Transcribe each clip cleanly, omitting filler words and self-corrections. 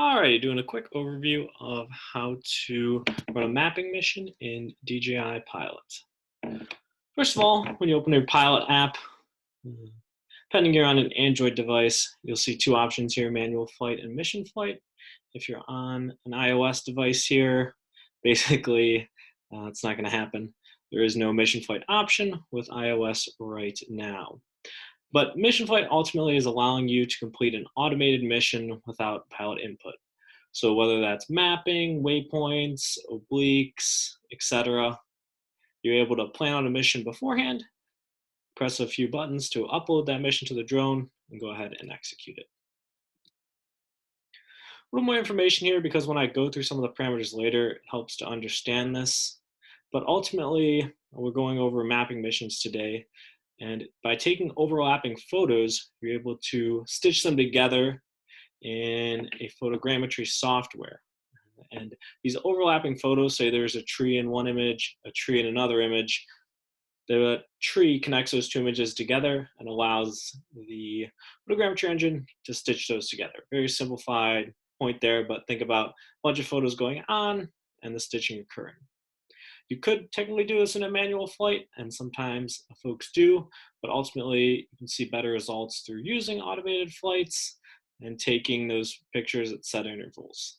Alright, doing a quick overview of how to run a mapping mission in DJI Pilot. First of all, when you open your Pilot app, uh, depending you're on an Android device, you'll see two options here, manual flight and mission flight. If you're on an iOS device here, basically it's not going to happen. There is no mission flight option with iOS right now. But mission flight ultimately is allowing you to complete an automated mission without pilot input. So whether that's mapping, waypoints, obliques, etc., you're able to plan out a mission beforehand, press a few buttons to upload that mission to the drone, and go ahead and execute it. A little more information here because when I go through some of the parameters later, it helps to understand this. But ultimately, we're going over mapping missions today. And by taking overlapping photos, you're able to stitch them together in a photogrammetry software. And these overlapping photos, say there's a tree in one image, a tree in another image, the tree connects those two images together and allows the photogrammetry engine to stitch those together. Very simplified point there, but think about a bunch of photos going on and the stitching occurring. You could technically do this in a manual flight, and sometimes folks do, but ultimately you can see better results through using automated flights and taking those pictures at set intervals.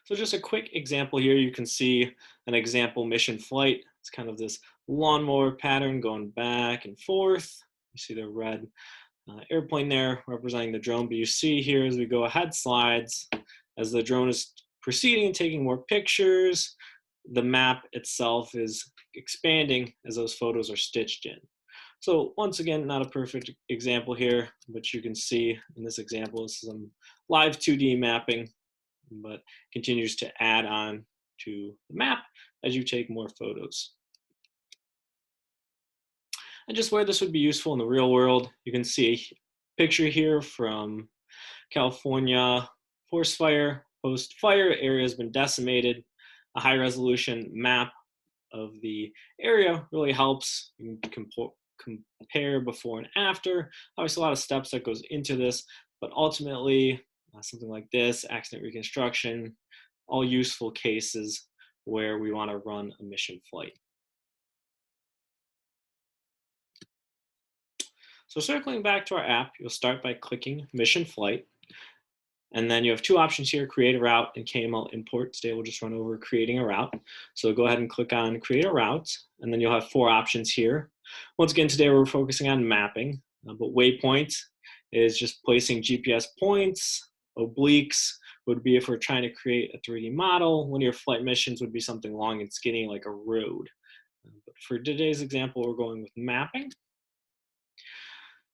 So just a quick example here, you can see an example mission flight. It's kind of this lawnmower pattern going back and forth. You see the red airplane there representing the drone, but you see here as we go ahead slides, as the drone is proceeding and taking more pictures, the map itself is expanding as those photos are stitched in. So once again, not a perfect example here, but you can see in this example, this is some live 2D mapping, but continues to add on to the map as you take more photos. And just where this would be useful in the real world, you can see a picture here from California forest fire. Post-fire, area has been decimated. A high-resolution map of the area really helps. You can compare before and after. Obviously, a lot of steps that goes into this, but ultimately, something like this, accident reconstruction, all useful cases where we want to run a mission flight. So circling back to our app, you'll start by clicking Mission Flight. And then you have two options here, Create a Route and KML Import. Today we'll just run over creating a route. So go ahead and click on Create a Route, and then you'll have four options here. Once again, today we're focusing on mapping, but waypoint is just placing GPS points. Obliques would be if we're trying to create a 3D model. One of your flight missions would be something long and skinny like a road. But for today's example, we're going with mapping.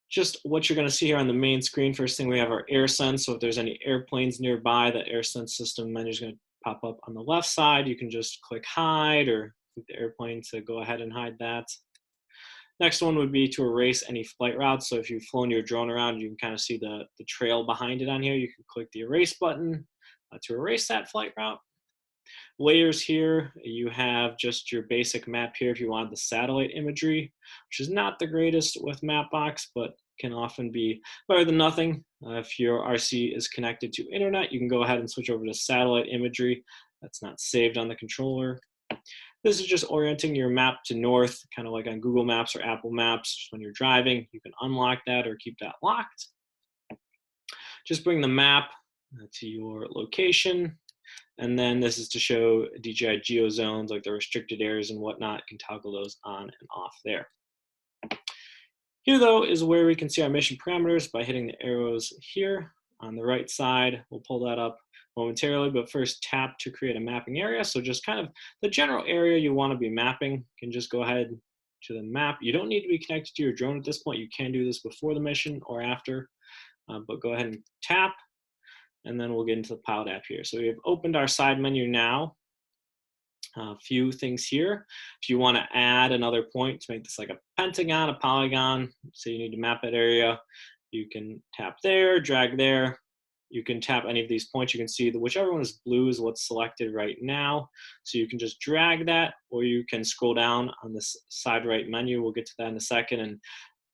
Just what you're going to see here on the main screen, first thing we have our AirSense. So if there's any airplanes nearby, the AirSense system menu is going to pop up on the left side. You can just click hide or click the airplane to go ahead and hide that. Next one would be to erase any flight routes. So if you've flown your drone around, you can kind of see the trail behind it on here. You can click the erase button to erase that flight route. Layers here, you have just your basic map here if you want the satellite imagery, which is not the greatest with Mapbox, but can often be better than nothing. If your RC is connected to internet, you can go ahead and switch over to satellite imagery. That's not saved on the controller. This is just orienting your map to north, kind of like on Google Maps or Apple Maps. Just when you're driving, you can unlock that or keep that locked. Just bring the map to your location. And then this is to show DJI geo zones, like the restricted areas and whatnot. You can toggle those on and off there. Here, though, is where we can see our mission parameters by hitting the arrows here on the right side. We'll pull that up momentarily, but first tap to create a mapping area. So just kind of the general area you want to be mapping. You can just go ahead to the map. You don't need to be connected to your drone at this point. You can do this before the mission or after, but go ahead and tap. And then we'll get into the Pilot app here. So we have opened our side menu now. A few things here. If you want to add another point to make this like a pentagon, a polygon, say you need to map that area, you can tap there, drag there. You can tap any of these points. You can see that whichever one is blue is what's selected right now. So you can just drag that, or you can scroll down on this side right menu. We'll get to that in a second, and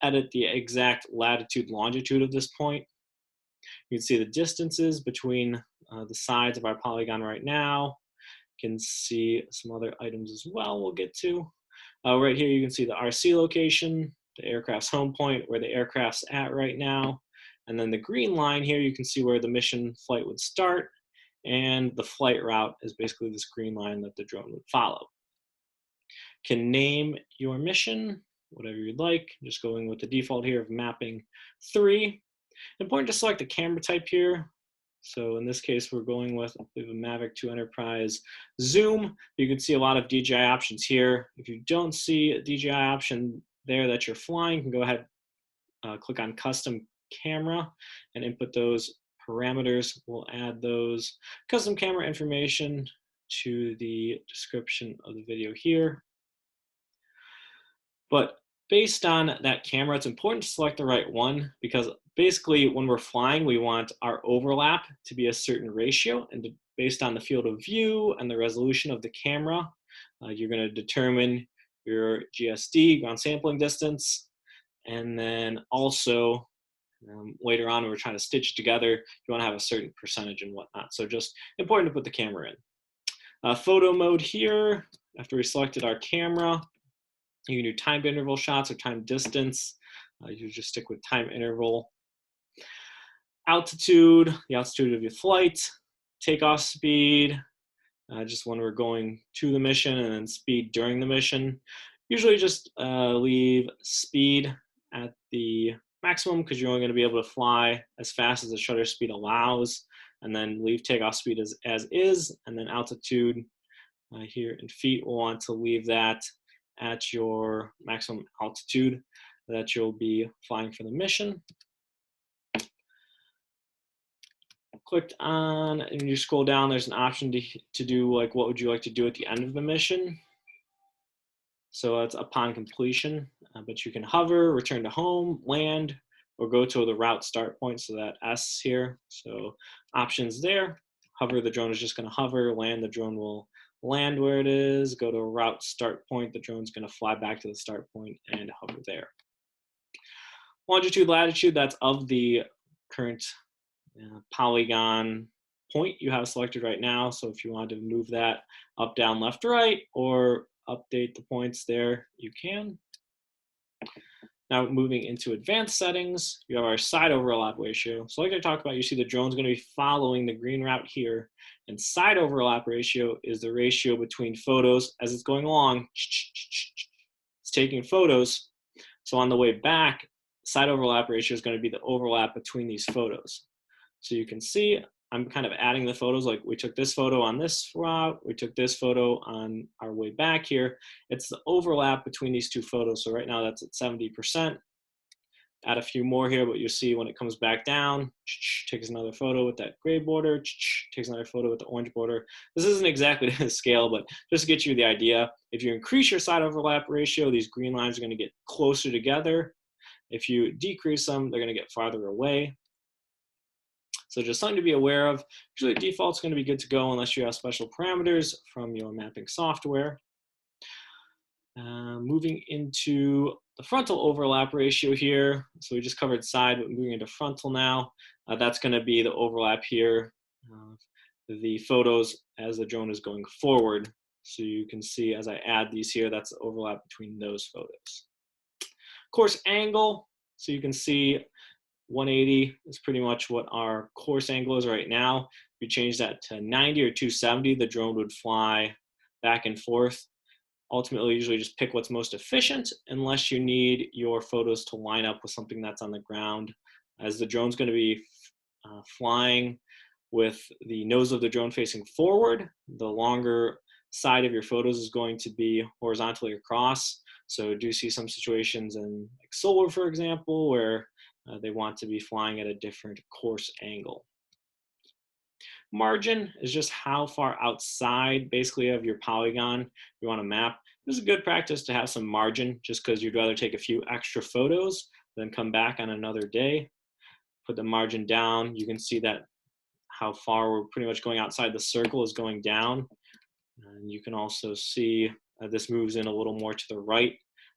edit the exact latitude, longitude of this point. You can see the distances between the sides of our polygon right now. You can see some other items as well we'll get to. Right here you can see the RC location, the aircraft's home point, where the aircraft's at right now. And then the green line here, you can see where the mission flight would start. And the flight route is basically this green line that the drone would follow. Can name your mission, whatever you'd like. Just going with the default here of mapping 3. Important to select the camera type here. So in this case, we're going with, I believe, a Mavic 2 Enterprise zoom. You can see a lot of DJI options here. If you don't see a DJI option there that you're flying, you can go ahead, click on custom camera and input those parameters. We'll add those custom camera information to the description of the video here. But based on that camera, it's important to select the right one, because basically when we're flying, we want our overlap to be a certain ratio, and based on the field of view and the resolution of the camera, you're going to determine your GSD, ground sampling distance, and then also later on when we're trying to stitch together, you want to have a certain percentage and whatnot. So just important to put the camera in. Photo mode here, after we selected our camera, you can do timed interval shots or time distance. You just stick with time interval. Altitude, the altitude of your flight. Takeoff speed, just when we're going to the mission, and then speed during the mission. Usually just leave speed at the maximum, because you're only going to be able to fly as fast as the shutter speed allows, and then leave takeoff speed as is, and then altitude here in feet, we'll want to leave that at your maximum altitude that you'll be flying for the mission. Clicked on, and you scroll down, there's an option to do like, what would you like to do at the end of the mission? So that's upon completion, but you can hover, return to home, land, or go to the route start point, so that S here. So options there. Hover, the drone is just going to hover. Land, the drone will land where it is. Go to a route start point, the drone's going to fly back to the start point and hover there. Longitude, latitude, that's of the current polygon point you have selected right now. So if you wanted to move that up, down, left, right, or update the points there, you can. Now moving into advanced settings, you have our side overlap ratio. So like I talked about, you see the drone's going to be following the green route here, and side overlap ratio is the ratio between photos as it's going along. It's taking photos. So on the way back, side overlap ratio is going to be the overlap between these photos. So you can see I'm kind of adding the photos, like we took this photo on this route, we took this photo on our way back here. It's the overlap between these two photos. So right now that's at 70%. Add a few more here, but you'll see when it comes back down, takes another photo with that gray border, takes another photo with the orange border. This isn't exactly to scale, but just to get you the idea, if you increase your side overlap ratio, these green lines are going to get closer together. If you decrease them, they're going to get farther away. So just something to be aware of. Usually default's going to be good to go unless you have special parameters from your mapping software. Moving into the frontal overlap ratio here. So we just covered side, but moving into frontal now. That's going to be the overlap here, the photos as the drone is going forward. So you can see as I add these here, that's the overlap between those photos. Course angle, so you can see 180 is pretty much what our course angle is right now. If you change that to 90 or 270, the drone would fly back and forth. Ultimately, usually just pick what's most efficient unless you need your photos to line up with something that's on the ground. As the drone's going to be flying with the nose of the drone facing forward, the longer side of your photos is going to be horizontally across. So do see some situations in like solar, for example, where they want to be flying at a different course angle. Margin is just how far outside basically of your polygon you want to map. This is a good practice to have some margin, just because you'd rather take a few extra photos than come back on another day. Put the margin down. You can see that how far we're pretty much going outside the circle is going down. And you can also see this moves in a little more to the right.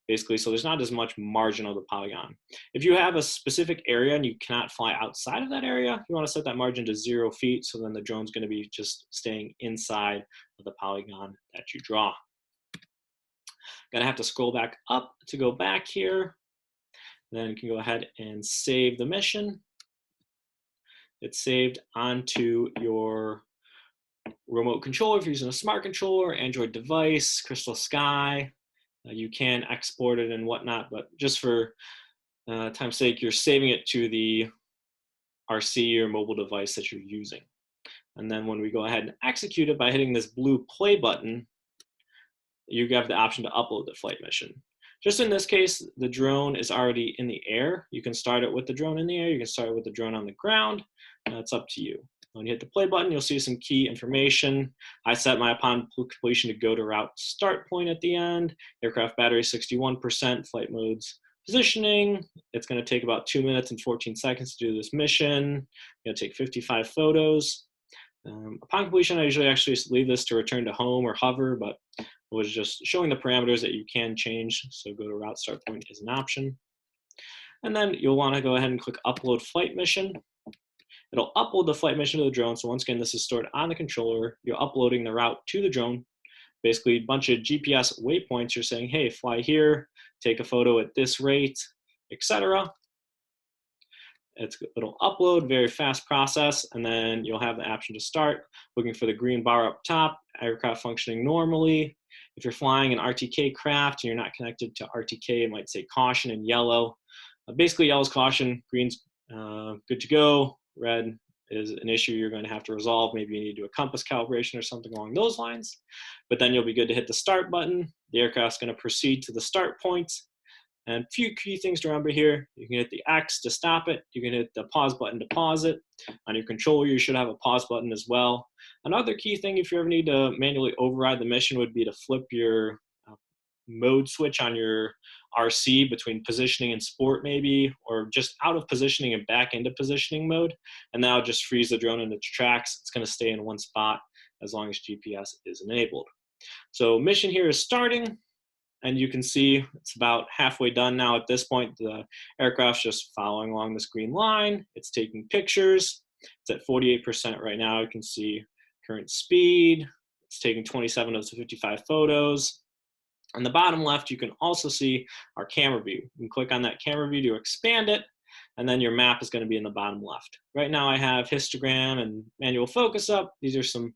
basically, so there's not as much margin of the polygon. If you have a specific area and you cannot fly outside of that area, you want to set that margin to 0 feet, so then the drone's going to be just staying inside of the polygon that you draw. Gonna have to scroll back up to go back here. Then you can go ahead and save the mission. It's saved onto your remote controller if you're using a smart controller, Android device, Crystal Sky. You can export it and whatnot, but just for time's sake, you're saving it to the RC or mobile device that you're using. And then when we go ahead and execute it by hitting this blue play button, you have the option to upload the flight mission. Just in this case, the drone is already in the air. You can start it with the drone in the air. You can start it with the drone on the ground. It's up to you. When you hit the play button, you'll see some key information. I set my upon completion to go to route start point at the end. Aircraft battery 61%, flight modes positioning. It's going to take about 2 minutes and 14 seconds to do this mission. You'll take 55 photos. Upon completion, I usually actually leave this to return to home or hover, but I was just showing the parameters that you can change. So go to route start point is an option. And then you'll want to go ahead and click upload flight mission. It'll upload the flight mission to the drone. So once again, this is stored on the controller. You're uploading the route to the drone. Basically, a bunch of GPS waypoints. You're saying, hey, fly here, take a photo at this rate, etc. It'll upload, very fast process, and then you'll have the option to start, looking for the green bar up top, aircraft functioning normally. If you're flying an RTK craft and you're not connected to RTK, it might say caution in yellow. Basically, yellow's caution, green's good to go, red is an issue you're going to have to resolve. Maybe you need to do a compass calibration or something along those lines. But then you'll be good to hit the start button. The aircraft's going to proceed to the start point. And a few key things to remember here. You can hit the X to stop it. You can hit the pause button to pause it. On your controller, you should have a pause button as well. Another key thing, if you ever need to manually override the mission, would be to flip your mode switch on your RC between positioning and sport maybe, or just out of positioning and back into positioning mode. And that'll just freeze the drone into tracks. It's going to stay in one spot as long as GPS is enabled. So mission here is starting. And you can see it's about halfway done now at this point. The aircraft's just following along this green line. It's taking pictures. It's at 48% right now. You can see current speed. It's taking 27 of the 55 photos. On the bottom left, you can also see our camera view. You can click on that camera view to expand it, and then your map is going to be in the bottom left. Right now I have histogram and manual focus up. These are some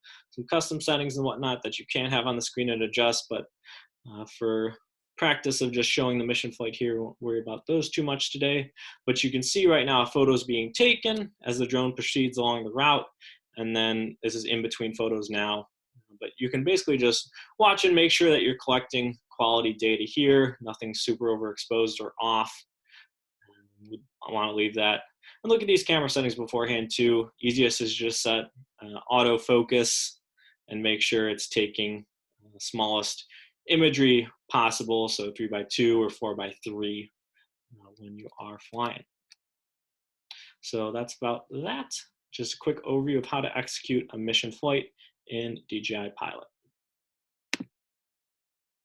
custom settings and whatnot that you can have on the screen and adjust, but for practice of just showing the mission flight here, won't worry about those too much today. But you can see right now photos being taken as the drone proceeds along the route, and then this is in between photos now. But you can basically just watch and make sure that you're collecting quality data here, nothing super overexposed or off. I want to leave that. And look at these camera settings beforehand too. Easiest is just set autofocus and make sure it's taking the smallest imagery possible, so 3x2 or 4x3 when you are flying. So that's about that. Just a quick overview of how to execute a mission flight in DJI Pilot.